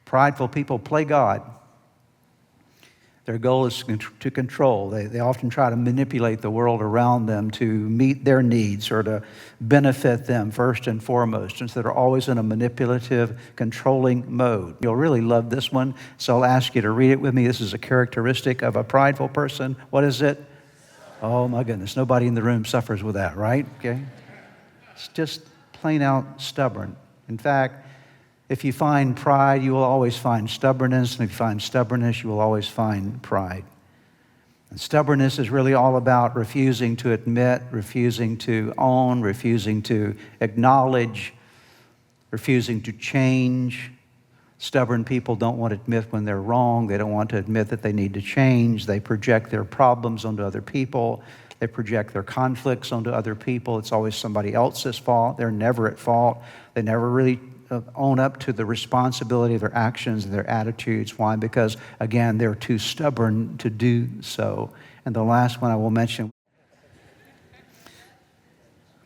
Prideful people play God. Their goal is to control. They often try to manipulate the world around them to meet their needs or to benefit them first and foremost. And so they're always in a manipulative, controlling mode. You'll really love this one, so I'll ask you to read it with me. This is a characteristic of a prideful person. What is it? Oh my goodness, nobody in the room suffers with that, right? Okay. It's just plain out stubborn. In fact, if you find pride, you will always find stubbornness. And if you find stubbornness, you will always find pride. And stubbornness is really all about refusing to admit, refusing to own, refusing to acknowledge, refusing to change. Stubborn people don't want to admit when they're wrong. They don't want to admit that they need to change. They project their problems onto other people. They project their conflicts onto other people. It's always somebody else's fault. They're never at fault. They never really own up to the responsibility of their actions and their attitudes. Why? Because, again, they're too stubborn to do so. And the last one I will mention,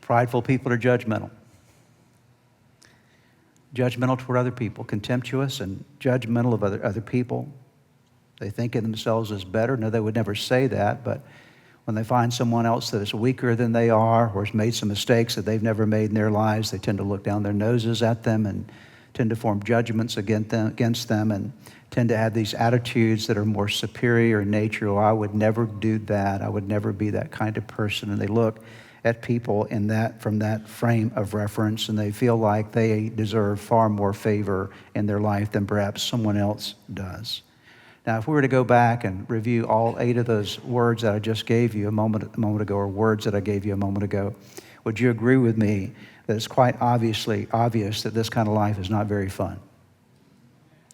prideful people are judgmental. Judgmental toward other people, contemptuous and judgmental of other people. They think of themselves as better. No, they would never say that, but when they find someone else that is weaker than they are or has made some mistakes that they've never made in their lives, they tend to look down their noses at them and tend to form judgments against them and tend to have these attitudes that are more superior in nature. Oh, I would never do that. I would never be that kind of person. And they look at people from that frame of reference, and they feel like they deserve far more favor in their life than perhaps someone else does. Now, if we were to go back and review all 8 of those words that I just gave you a moment ago, or words that I gave you a moment ago, would you agree with me that it's quite obvious that this kind of life is not very fun?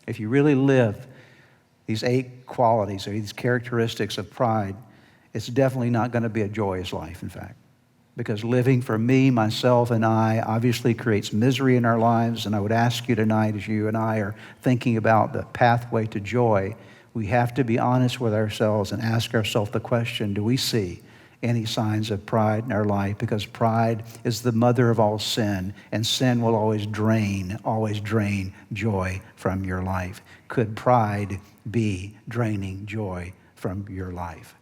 If you really live these 8 qualities or these characteristics of pride, it's definitely not going to be a joyous life, in fact. Because living for me, myself, and I obviously creates misery in our lives. And I would ask you tonight, as you and I are thinking about the pathway to joy, we have to be honest with ourselves and ask ourselves the question, do we see any signs of pride in our life? Because pride is the mother of all sin, and sin will always drain joy from your life. Could pride be draining joy from your life?